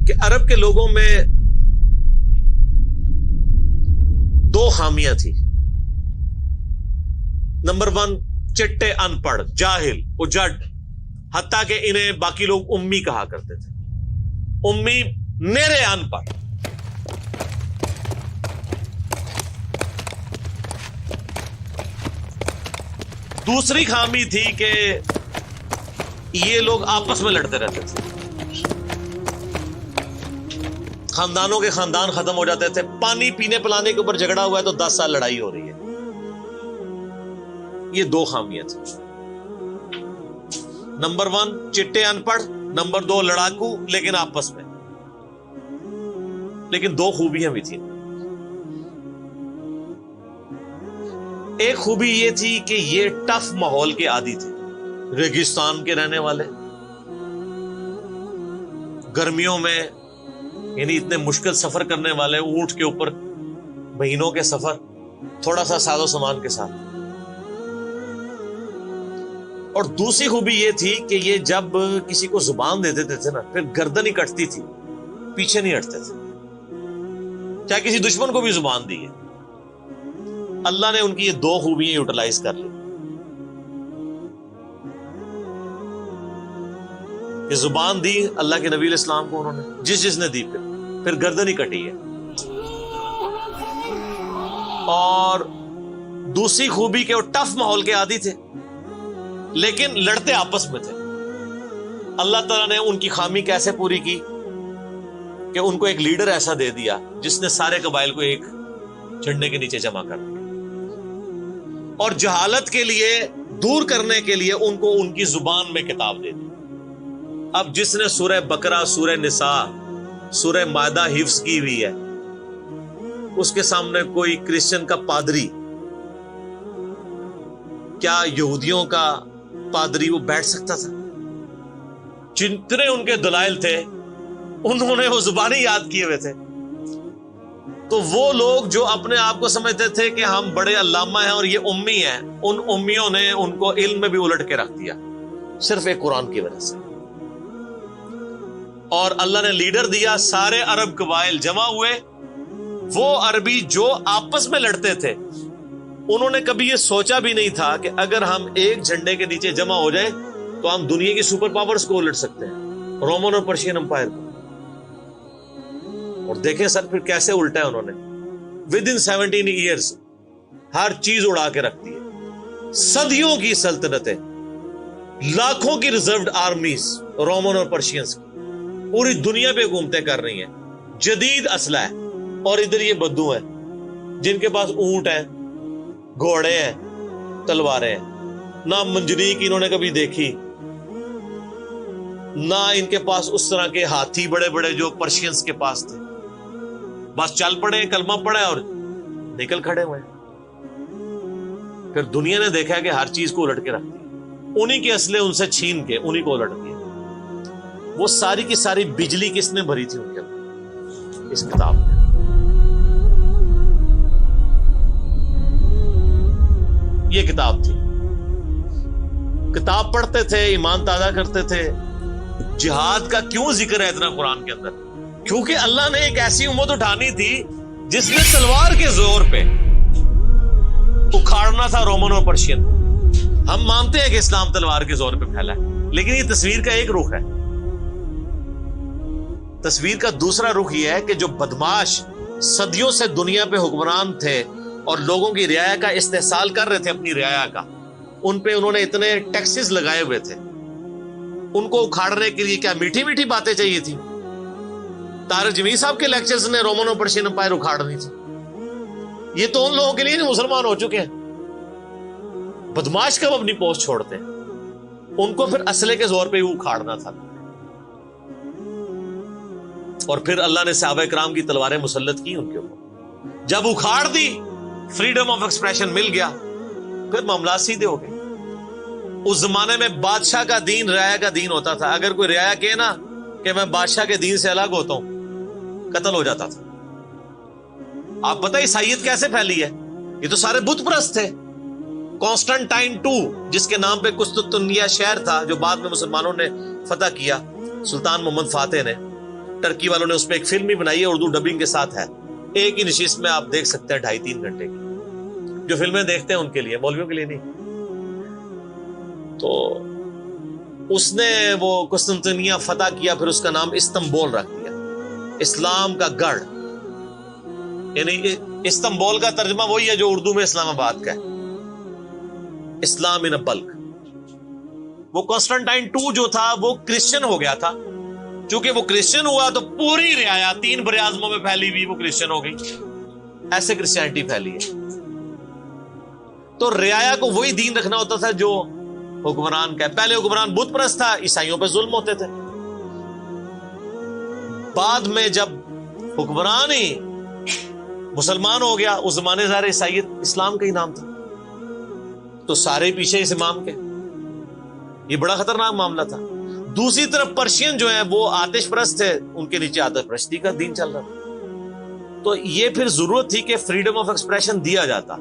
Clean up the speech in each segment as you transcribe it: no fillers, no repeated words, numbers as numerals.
کہ عرب کے لوگوں میں دو خامیاں تھی. نمبر 1 چٹے ان پڑھ جاہل اجڈ، حتیٰ کہ انہیں باقی لوگ امی کہا کرتے تھے. امی نیرے ان پڑھ. دوسری خامی تھی کہ یہ لوگ آپس میں لڑتے رہتے تھے. خاندانوں کے خاندان ختم ہو جاتے تھے. پانی پینے پلانے کے اوپر جھگڑا ہوا ہے تو 10 سال لڑائی ہو رہی ہے. یہ دو خامیاں تھیں. نمبر 1 چٹے ان پڑھ، نمبر 2 لڑاکو لیکن آپس میں. لیکن دو خوبیاں بھی تھیں. ایک خوبی یہ تھی کہ یہ ٹف ماحول کے عادی تھے. ریگستان کے رہنے والے، گرمیوں میں یعنی اتنے مشکل سفر کرنے والے، اونٹ کے اوپر مہینوں کے سفر، تھوڑا سا ساز و سامان کے ساتھ. اور دوسری خوبی یہ تھی کہ یہ جب کسی کو زبان دے دیتے تھے نا، پھر گردن ہی کٹتی تھی، پیچھے نہیں ہٹتے تھے. چاہے کسی دشمن کو بھی زبان دی ہے. اللہ نے ان کی یہ دو خوبیاں یوٹیلائز کر لی. یہ زبان دی اللہ کے نبی علیہ السلام کو، انہوں نے جس نے دی، پھر گردن ہی کٹی ہے. اور دوسری خوبی کہ وہ ٹف ماحول کے عادی تھے لیکن لڑتے آپس میں تھے. اللہ تعالیٰ نے ان کی خامی کیسے پوری کی کہ ان کو ایک لیڈر ایسا دے دیا جس نے سارے قبائل کو ایک جھنڈے کے نیچے جمع کر دیا. اور جہالت کے لیے دور کرنے کے لیے ان کو ان کی زبان میں کتاب دے دی. اب جس نے سورہ بقرہ، سورہ نساء، سورہ مائدہ حفظ کی ہوئی ہے، اس کے سامنے کوئی کرسچن کا پادری، کیا یہودیوں کا پادری وہ بیٹھ سکتا تھا؟ جتنے ان کے دلائل تھے انہوں نے وہ زبانی یاد کیے ہوئے تھے. تو وہ لوگ جو اپنے آپ کو سمجھتے تھے کہ ہم بڑے علامہ ہیں اور یہ امی ہیں، ان امیوں نے ان کو علم میں بھی الٹ کے رکھ دیا صرف ایک قرآن کی وجہ سے. اور اللہ نے لیڈر دیا، سارے عرب قبائل جمع ہوئے. وہ عربی جو آپس میں لڑتے تھے انہوں نے کبھی یہ سوچا بھی نہیں تھا کہ اگر ہم ایک جھنڈے کے نیچے جمع ہو جائیں تو ہم دنیا کی سپر پاورز کو الٹ سکتے ہیں، رومن اور پرشین امپائر کو. اور دیکھیں سر پھر کیسے الٹا ہے انہوں نے. ود ان 17 ایئرز ہر چیز اڑا کے رکھ دی ہے. صدیوں کی سلطنتیں، لاکھوں کی ریزروڈ آرمیز رومن اور پرشینز کی پوری دنیا پہ حکومتیں کر رہی ہیں. جدید اسلحہ ہے. اور ادھر یہ بدو ہیں جن کے پاس اونٹ ہیں، گھوڑے ہیں، تلواریں ہیں. نہ منجنیق انہوں نے کبھی دیکھی، نہ ان کے پاس اس طرح کے ہاتھی بڑے بڑے جو پرشینز کے پاس تھے. بس چل پڑے، کلمہ پڑے اور نکل کھڑے ہوئے. پھر دنیا نے دیکھا کہ ہر چیز کو الٹ کے رکھ دیا. انہی کے اسلحے ان سے چھین کے انہی کو الٹ دیا. وہ ساری کی ساری بجلی کس نے بھری تھی ان کے اندر؟ اس کتاب میں. یہ کتاب تھی. کتاب پڑھتے تھے، ایمان تازہ کرتے تھے. جہاد کا کیوں ذکر ہے اتنا قرآن کے اندر؟ کیونکہ اللہ نے ایک ایسی امت اٹھانی تھی جس نے تلوار کے زور پہ اکھاڑنا تھا رومن اور پرشین. ہم مانتے ہیں کہ اسلام تلوار کے زور پہ پھیلا ہے، لیکن یہ تصویر کا ایک رخ ہے. تصویر کا دوسرا رخ یہ ہے کہ جو بدماش صدیوں سے دنیا پہ حکمران تھے اور لوگوں کی رعایا کا استحصال کر رہے تھے، اپنی رعایا کا، ان پہ انہوں نے اتنے ٹیکسز لگائے ہوئے تھے. ان کو اکھاڑنے کے لیے کیا میٹھی میٹھی باتیں چاہیے تھی؟ طارق جمیل صاحب کے لیکچرز نے رومن اور پرشین امپائر اکھاڑنی تھی. یہ تو ان لوگوں کے لیے مسلمان ہو چکے ہیں. بدماش کب اپنی پوسٹ چھوڑتے ہیں؟ ان کو پھر اسلحے کے زور پہ ہی اکھاڑنا تھا. اور پھر اللہ نے صحابہ کرام کی تلواریں مسلط کی ان کے اوپر. جب اکھاڑ دی، فریڈم آف ایکسپریشن مل گیا، پھر معاملات سیدھے ہو گئے. اس زمانے میں بادشاہ کا دین رعایا کا دین ہوتا تھا. اگر کوئی رعایا کہے نا کہ میں بادشاہ کے دین سے الگ ہوتا ہوں، قتل ہو جاتا تھا. آپ پتہ عیسائیت کیسے پھیلی ہے؟ یہ تو سارے بت پرست تھے. کانسٹنٹائن 2 جس کے نام پہ قسطنطنیہ شہر تھا جو بعد میں مسلمانوں نے فتح کیا، سلطان محمد فاتح نے، ٹرکی والوں نے اس پہ ایک فلم بھی بنائی ہے، اردو ڈبنگ کے ساتھ ہے، ایک ہی نشست میں آپ دیکھ سکتے ہیں 2.5-3 گھنٹے کی. جو فلمیں دیکھتے ہیں ان کے لیے، مولویوں کے لیے نہیں. تو اس نے وہ قسطنطنیہ فتح کیا، پھر اس کا نام استنبول رکھ دیا، اسلام کا گڑھ. یعنی استنبول کا ترجمہ وہی ہے جو اردو میں اسلام آباد کا ہے، اسلام ان بلک. وہ کانسٹنٹائن 2 جو تھا وہ کرسچن ہو گیا تھا، چونکہ وہ کرسچن ہوا تو پوری رعایا 3 براعظموں میں پھیلی ہوئی وہ کرسچن ہو گئی. ایسے کرسچینٹی پھیلی ہے. تو رعایا کو وہی دین رکھنا ہوتا تھا جو حکمران کا ہے. پہلے حکمران بت پرست تھا، عیسائیوں پہ ظلم ہوتے تھے. بعد میں جب حکمران ہی مسلمان ہو گیا، اس زمانے ظاہر عیسائیت اسلام کا ہی نام تھا، تو سارے پیچھے اس امام کے. یہ بڑا خطرناک معاملہ تھا. دوسری طرف پرشین جو ہیں وہ آتش پرست تھے، ان کے نیچے آتش پرستی کا دین چل رہا تھا. تو یہ پھر ضرورت تھی کہ فریڈم آف ایکسپریشن دیا جاتا.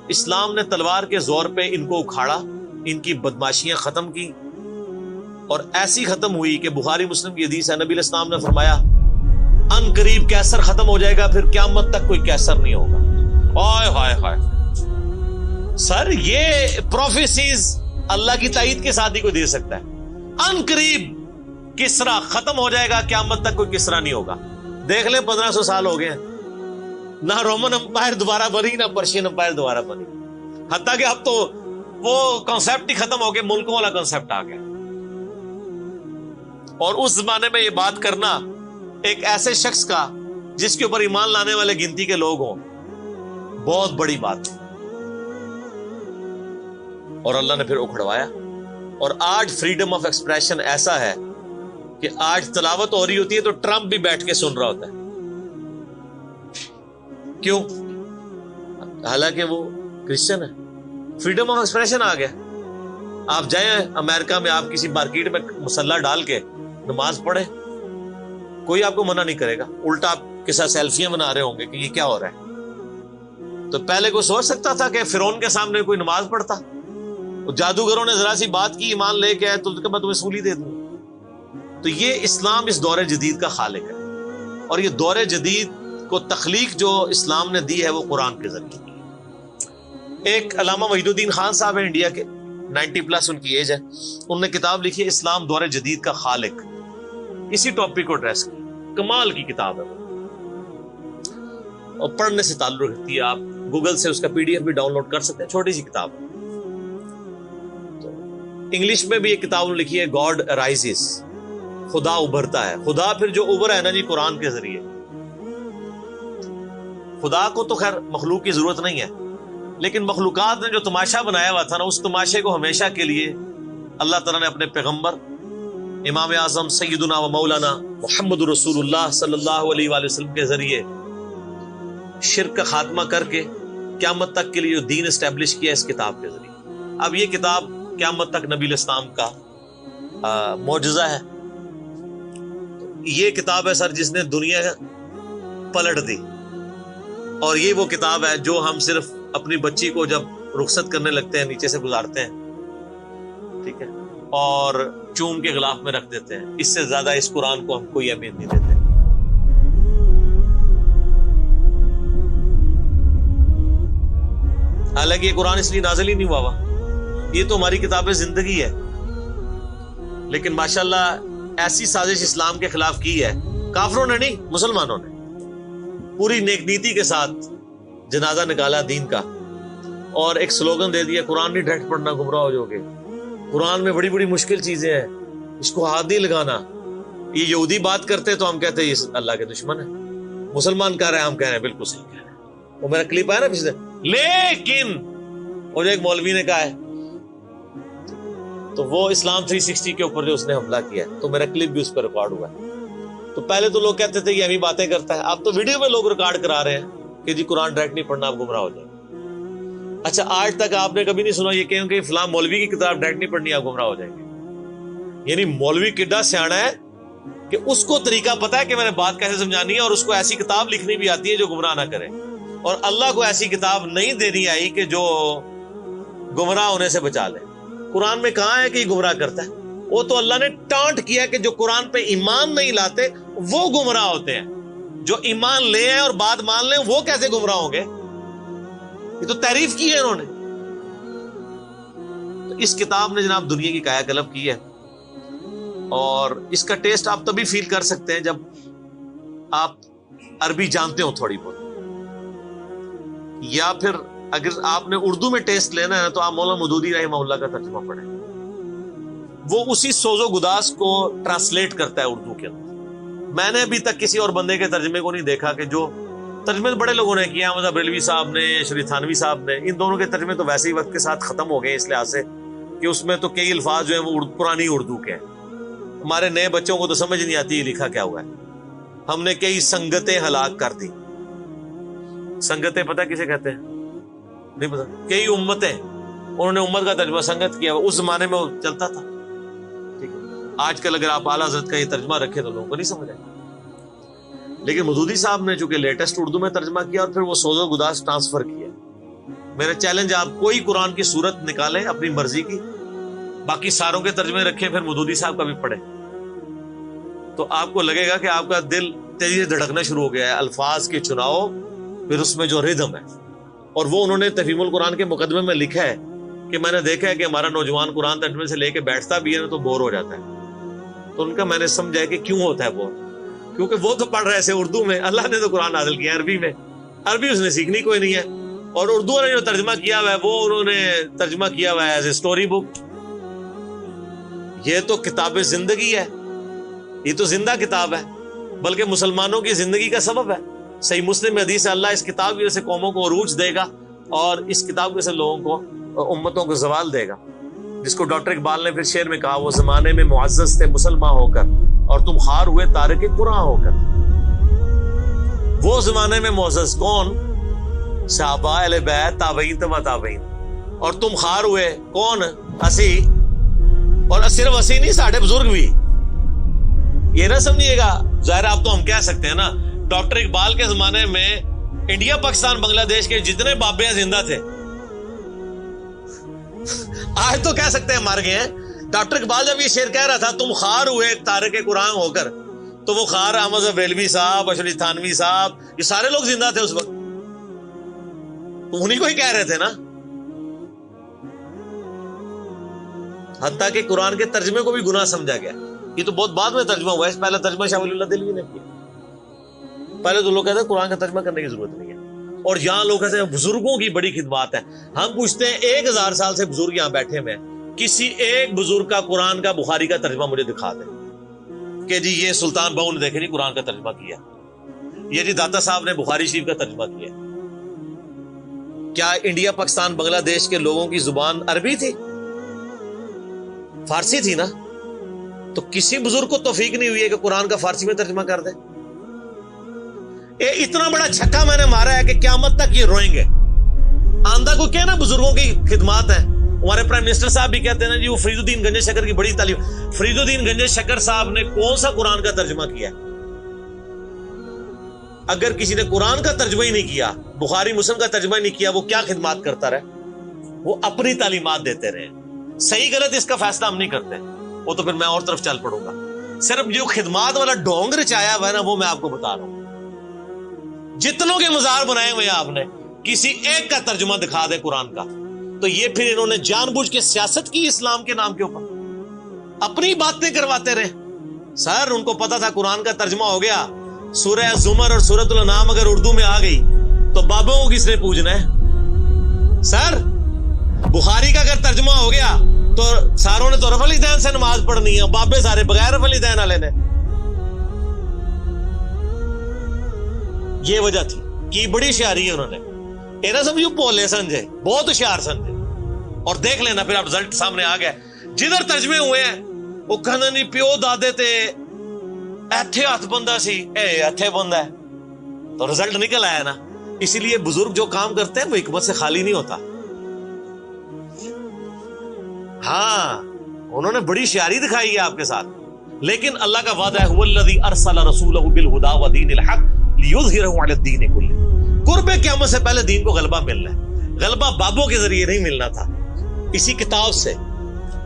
اسلام نے تلوار کے زور پہ ان کو اکھاڑا، ان کی بدماشیاں ختم کی، اور ایسی ختم ہوئی کہ بخاری مسلم کی حدیث ہے، نبی علیہ السلام نے فرمایا ان قریب کیسر ختم ہو جائے گا، پھر قیامت تک کوئی کیسر نہیں ہوگا. ہائے ہائے ہائے سر، یہ پروفیسیز اللہ کی تائید کے ساتھ ہی کوئی دے سکتا ہے. ان قریب کسرا ختم ہو جائے گا، قیامت تک کوئی کسرا نہیں ہوگا. دیکھ لیں 1500 سال ہو گئے ہیں، نہ رومن امپائر دوبارہ بنی، نہ پرشین امپائر دوبارہ بنی. حتیٰ کہ اب تو وہ کانسیپٹ ہی ختم ہو گئے، ملکوں والا کانسیپٹ آ گیا. اور اس زمانے میں یہ بات کرنا ایک ایسے شخص کا جس کے اوپر ایمان لانے والے گنتی کے لوگ ہوں، بہت بڑی بات ہے. اور اللہ نے پھر اکھڑوایا. اور آج فریڈم آف ایکسپریشن ایسا ہے کہ آج تلاوت ہو رہی ہوتی ہے تو ٹرمپ بھی بیٹھ کے سن رہا ہوتا ہے. کیوں؟ حالانکہ وہ کرسچن ہے. فریڈم آف ایکسپریشن آ گیا. آپ جائیں امریکہ میں، آپ کسی مارکیٹ میں مسلح ڈال کے نماز پڑھیں، کوئی آپ کو منع نہیں کرے گا. الٹا آپ کے ساتھ سیلفیاں بنا رہے ہوں گے کہ یہ کیا ہو رہا ہے. تو پہلے کوئی سوچ سکتا تھا کہ فرعون کے سامنے کوئی نماز پڑھتا؟ جادوگروں نے ذرا سی بات کی، ایمان لے کے آئے تو میں تمہیں سولی دے دوں. تو یہ اسلام اس دور جدید کا خالق ہے. اور یہ دور جدید کو تخلیق جو اسلام نے دی ہے وہ قرآن کے ذریعے. ایک علامہ وحید الدین خان صاحب ہیں انڈیا کے، 90+ ان کی ایج ہے. انہوں نے کتاب لکھی ہے اسلام دور جدید کا خالق. اسی ٹاپک کو ایڈریس کی، کمال کی کتاب ہے وہ، اور پڑھنے سے تعلق رکھتی ہے. آپ گوگل سے اس کا PDF بھی ڈاؤن لوڈ کر سکتے ہیں، چھوٹی سی کتاب ہے. انگلش میں بھی ایک کتاب لکھی ہے گاڈ رائزز، خدا ابھرتا ہے. خدا پھر جو ابھرا ہے نا جی قرآن کے ذریعے. خدا کو تو خیر مخلوق کی ضرورت نہیں ہے، لیکن مخلوقات نے جو تماشا بنایا ہوا تھا نا، اس تماشے کو ہمیشہ کے لیے اللہ تعالیٰ نے اپنے پیغمبر امام اعظم سیدنا و مولانا محمد رسول اللہ صلی اللہ علیہ وآلہ وسلم کے ذریعے شرک کا خاتمہ کر کے قیامت تک کے لیے جو دین اسٹیبلش کیا اس کتاب کے ذریعے. اب یہ کتاب قیامت تک نبی علیہ السلام کا معجزہ ہے. یہ کتاب ہے سر جس نے دنیا پلٹ دی. اور یہ وہ کتاب ہے جو ہم صرف اپنی بچی کو جب رخصت کرنے لگتے ہیں نیچے سے گزارتے ہیں، ٹھیک ہے، اور چوم کے غلاف میں رکھ دیتے ہیں. اس سے زیادہ اس قرآن کو ہم کوئی اہمیت نہیں دیتے. حالانکہ یہ قرآن اس لیے نازل ہی نہیں ہوا، یہ تو ہماری کتاب زندگی ہے. لیکن ماشاءاللہ ایسی سازش اسلام کے خلاف کی ہے، کافروں نے نہیں، مسلمانوں نے پوری نیک نیتی کے ساتھ جنازہ نکالا دین کا، اور ایک سلوگن دے دیا قرآن نہیں ڈائریکٹ پڑھنا گمراہ ہو جاؤ گے. قرآن میں بڑی بڑی مشکل چیزیں ہیں، اس کو ہاتھ نہیں لگانا. یہ یہودی بات کرتے تو ہم کہتے ہیں یہ اللہ کے دشمن ہے. مسلمان کہہ رہے ہیں، ہم کہہ رہے ہیں بالکل صحیح کہہ رہے ہیں. وہ میرا کلپ آیا نا پچھلے، لیکن وہ جو ایک مولوی نے کہا ہے تو وہ اسلام 360 کے اوپر جو اس نے حملہ کیا ہے، تو میرا کلپ بھی اس پر ریکارڈ ہوا ہے. تو پہلے تو لوگ کہتے تھے کہ ہمیں باتیں کرتا ہے، اب تو ویڈیو میں لوگ ریکارڈ کرا رہے ہیں کہ جی قرآن ڈائریکٹ نہیں پڑھنا، آپ گمراہ ہو جائیں. اچھا، آج تک آپ نے کبھی نہیں سنا یہ کہ فلاں مولوی کی کتاب ڈائریکٹ نہیں پڑھنی، آپ گمراہ ہو جائیں گے. یعنی مولوی کڈا سیانا ہے کہ اس کو طریقہ پتا ہے کہ میں نے بات کیسے سمجھانی ہے، اور اس کو ایسی کتاب لکھنی بھی آتی ہے جو گمراہ نہ کرے. اور اللہ کو ایسی کتاب نہیں دینی آئی کہ جو گمراہ ہونے سے بچا لے. قرآن میں کہاں ہے کہ یہ گمراہ کرتا ہے؟ وہ تو اللہ نے ٹانٹ کیا کہ جو قرآن پہ ایمان نہیں لاتے وہ گمراہ ہوتے ہیں. جو ایمان لے ہیں اور بات مان لیں وہ کیسے گمراہ ہوں گے؟ یہ تو تعریف کی ہے انہوں نے. تو اس کتاب نے جناب دنیا کی کایا کلب کی ہے, اور اس کا ٹیسٹ آپ تبھی فیل کر سکتے ہیں جب آپ عربی جانتے ہو تھوڑی بہت, یا پھر اگر آپ نے اردو میں ٹیسٹ لینا ہے تو آپ مولانا مودودی رحمہ اللہ کا ترجمہ پڑھیں. وہ اسی سوز و گداز کو ٹرانسلیٹ کرتا ہے اردو کے اندر. میں نے ابھی تک کسی اور بندے کے ترجمے کو نہیں دیکھا کہ جو ترجمے بڑے لوگوں نے کیا, احمد بریلوی صاحب نے, شری تھانوی صاحب نے, ان دونوں کے ترجمے تو ویسے ہی وقت کے ساتھ ختم ہو گئے اس لحاظ سے کہ اس میں تو کئی الفاظ جو ہیں وہ پرانی اردو کے ہیں. ہمارے نئے بچوں کو تو سمجھ نہیں آتی یہ لکھا کیا ہوا ہے. ہم نے کئی سنگتیں ہلاک کر دی. سنگتیں پتہ کسے کہتے ہیں؟ نہیں پتا. کئی امتیں, انہوں نے امت کا ترجمہ سنگت کیا, اس زمانے میں وہ چلتا تھا. ٹھیک ہے, آج کل اگر آپ اعلیٰ حضرت کا یہ ترجمہ رکھیں تو لوگوں کو نہیں سمجھ آئے. لیکن مودودی صاحب نے چونکہ لیٹسٹ اردو میں ترجمہ کیا اور پھر وہ سوز و گداز ٹرانسفر کیا. میرا چیلنج, آپ کوئی قرآن کی صورت نکالیں اپنی مرضی کی, باقی ساروں کے ترجمے رکھیں, پھر مودودی صاحب کا بھی پڑھیں, تو آپ کو لگے گا کہ آپ کا دل تیزی سے دھڑکنا شروع ہو گیا ہے. الفاظ کے چناؤ, پھر اس میں جو ردم ہے. اور وہ انہوں نے تفہیم القرآن کے مقدمے میں لکھا ہے کہ میں نے دیکھا ہے کہ ہمارا نوجوان قرآن ترجمے سے لے کے بیٹھتا بھی ہے نا تو بور ہو جاتا ہے. تو ان کا میں نے سمجھا کہ کیوں ہوتا ہے بور, کیونکہ وہ تو پڑھ رہے تھے اردو میں, اللہ نے تو قرآن نازل کیا عربی میں, عربی اس نے سیکھنی کوئی نہیں ہے. اور اردو نے جو ترجمہ کیا ہوا ہے وہ انہوں نے ترجمہ کیا ہوا ہے ایز اے اسٹوری بک. یہ تو کتاب زندگی ہے, یہ تو زندہ کتاب ہے, بلکہ مسلمانوں کی زندگی کا سبب ہے. صحیح مسلم میں حدیث ہے, اللہ اس کتاب کی وجہ سے قوموں کو عروج دے گا اور اس کتاب کی وجہ سے لوگوں کو, امتوں کو زوال دے گا. جس کو ڈاکٹر اقبال نے پھر شعر میں کہا, وہ زمانے میں معزز تھے مسلمان ہو کر اور تم خار ہوئے تارک قرآن ہو کر. وہ زمانے میں معزز کون؟ صحابہ اہل بیت, تابعین تبع تابعین. اور تم خار ہوئے کون؟ اسی. اور صرف اسی نہیں, ساڑھے بزرگ بھی. یہ نہ سمجھیے گا, ظاہر آپ تو ہم کہہ سکتے ہیں نا, ڈاکٹر اقبال کے زمانے میں انڈیا پاکستان بنگلہ دیش کے جتنے بابے زندہ تھے, آج تو کہہ سکتے ہیں مر گئے ہیں. ڈاکٹر اقبال جب یہ شعر کہہ رہا تھا تم خار ہوئے تارک قرآن ہو کر, تو وہ خار احمد بریلوی صاحب, اشرف تھانوی صاحب, یہ سارے لوگ زندہ تھے اس وقت, تو انہیں کو ہی کہہ رہے تھے نا. حتیٰ کہ قرآن کے ترجمے کو بھی گناہ سمجھا گیا. یہ تو بہت بعد میں ترجمہ ہوا ہے, پہلے ترجمہ شاہ ولی اللہ دہلوی نے کیا. پہلے تو لوگ کہتے ہیں قرآن کا ترجمہ کرنے کی ضرورت نہیں ہے. اور یہاں لوگ کہتے ہیں بزرگوں کی بڑی خدمات ہے. ہم پوچھتے ہیں 1000 سال سے بزرگ یہاں بیٹھے ہوئے ہیں, کسی ایک بزرگ کا قرآن کا بخاری کا ترجمہ مجھے دکھا دیں کہ جی یہ سلطان بہو نے دیکھے نہیں قرآن کا ترجمہ کیا, یہ جی داتا صاحب نے بخاری شریف کا ترجمہ کیا. کیا انڈیا پاکستان بنگلہ دیش کے لوگوں کی زبان عربی تھی؟ فارسی تھی نا. تو کسی بزرگ کو توفیق نہیں ہوئی ہے کہ قرآن کا فارسی میں ترجمہ کر دے. اتنا بڑا چھکا میں نے مارا ہے کہ قیامت تک یہ روئیں گے. آندہ کو کہنا بزرگوں کی خدمات ہیں. ہمارے پرائم منسٹر صاحب بھی کہتے ہیں نا جی وہ فرید الدین گنج شکر کی بڑی تعلیم. فرید الدین گنج شکر صاحب نے کون سا قرآن کا ترجمہ کیا؟ اگر کسی نے قرآن کا ترجمہ ہی نہیں کیا, بخاری مسلم کا ترجمہ ہی نہیں کیا, وہ کیا خدمات کرتا رہے؟ وہ اپنی تعلیمات دیتے رہے. صحیح غلط اس کا فیصلہ ہم نہیں کرتے, وہ تو پھر میں اور طرف چل پڑوں گا. صرف جو خدمات والا ڈونگ رچایا ہوا ہے نا, وہ میں آپ کو بتا رہا ہوں. جتنوں کے مزار بنائے ہوئے آپ نے, کسی ایک کا ترجمہ دکھا دیں قرآن کا, تو یہ پھر انہوں نے جان بوجھ کے سیاست کی اسلام کے نام کے اوپر, اپنی باتیں کرواتے رہے. سر ان کو پتا تھا قرآن کا ترجمہ ہو گیا, سورہ زمر اور سورۃ الانعام اگر اردو میں آ گئی تو بابوں کو کس نے پوجنا ہے؟ سر بخاری کا اگر ترجمہ ہو گیا تو ساروں نے تو رفع الیدین سے نماز پڑھنی ہے, بابے سارے بغیر رفع الیدین والے نے. یہ وجہ تھی کہ بڑی ہوشیاری ہے انہوں نے. یہ نہ سمجھو بولے سمجھے, بہت ہوشیار سمجھے. اور دیکھ لینا پھر اب رزلٹ سامنے آ گیا. جدھر ترجمے ہوئے ہیں وہ کہنا نہیں پیو دادے تے ایتھے ہاتھ بندہ سی, اے ایتھے بندہ ہے, تو رزلٹ نکل آیا نا. اسی لیے بزرگ جو کام کرتے ہیں وہ حکمت سے خالی نہیں ہوتا. ہاں انہوں نے بڑی شیاری دکھائی ہے آپ کے ساتھ, لیکن اللہ کا وعدہ ہے, هو الذی ارسل رسولہ بالہدی ودین الحق لیظہرہ علی الدین کلہ. قرب قیامت سے پہلے دین کو غلبہ ملنا ہے. غلبہ بابوں کے ذریعے نہیں ملنا تھا, اسی کتاب سے.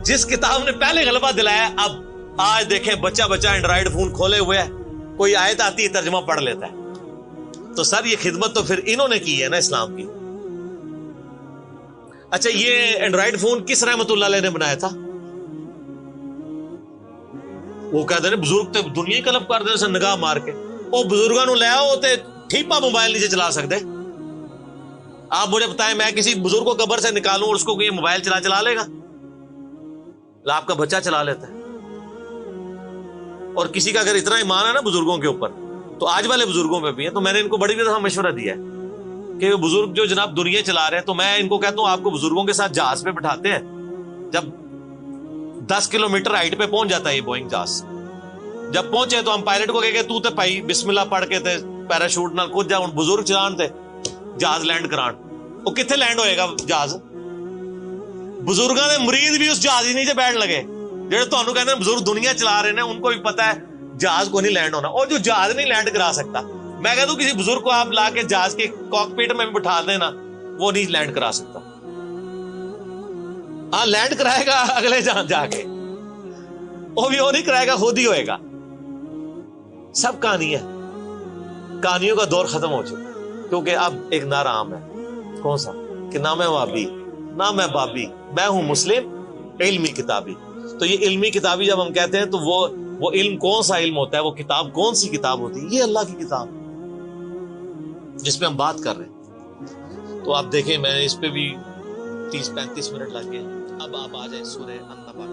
جس کتاب نے پہلے غلبہ دلایا, اب آج دیکھیں بچہ اینڈرائیڈ فون کھولے ہوئے ہے, کوئی آیت آتی ہے ترجمہ پڑھ لیتا ہے. تو سر یہ خدمت تو پھر انہوں نے کی ہے نا اسلام کی. اچھا یہ اینڈرائڈ فون کس رحمت اللہ علیہ نے بنایا تھا؟ وہ کہتے ہیں بزرگ تے دنیا ہی کلب کر دے نگاہ مار کے. وہ بزرگوں نو لے آؤ تے ٹھیپا موبائل نیچے چلا سکتے. آپ مجھے بتائیں میں کسی بزرگ کو قبر سے نکالوں اور اس کو کوئی موبائل چلا لے گا؟ آپ کا بچہ چلا لیتا ہے. اور کسی کا اگر اتنا ایمان ہے نا بزرگوں کے اوپر, تو آج والے بزرگوں پہ بھی ہے. تو میں نے ان کو بڑی دفعہ مشورہ دیا ہے کہ بزرگ جو جناب دنیا چلا رہے ہیں, تو میں ان کو کہتا ہوں آپ کو بزرگوں کے ساتھ جہاز پہ بٹھاتے ہیں, جب 10 کلومیٹر ہائٹ پہ پہنچ جاتا ہے یہ بوئنگ جہاز, جب پہنچے تو ہم پائلٹ کو کہے تو تے پائی بسم اللہ پڑھ کے تے پیراشوٹ نال کود جا. ہوں بزرگ چلان تے جہاز لینڈ کران, وہ کتنے لینڈ ہوئے گا جہاز؟ بزرگاں دے مرید بھی اس جہاز ہی نیچے بیٹھ لگے. جہاں تمہیں کہتے ہیں بزرگ دنیا چلا رہے ہیں, ان کو بھی پتا ہے جہاز کو نہیں لینڈ ہونا. اور جو جہاز نہیں لینڈ کرا سکتا, میں کہتا ہوں کسی بزرگ کو آپ لا کے جہاز کے کاک پیٹ میں بھی بٹھا دیں نا, وہ نہیں لینڈ کرا سکتا. ہاں لینڈ کرائے گا اگلے جہاں جا کے, وہ بھی وہ نہیں کرائے گا, خود ہی ہوئے گا. سب کہانی ہے, کہانیوں کا دور ختم ہو چکا, کیونکہ اب ایک نعرہ عام ہے. کون سا؟ کہ نہ میں وابی نہ میں بابی, میں ہوں مسلم علمی کتابی. تو یہ علمی کتابی جب ہم کہتے ہیں تو وہ علم کون سا علم ہوتا ہے, وہ کتاب کون سی کتاب ہوتی ہے؟ یہ اللہ کی کتاب جس پہ ہم بات کر رہے ہیں. تو آپ دیکھیں میں نے اس پہ بھی 30-35 منٹ لگ گئے. اب آپ آ جائیں سورہ النبا.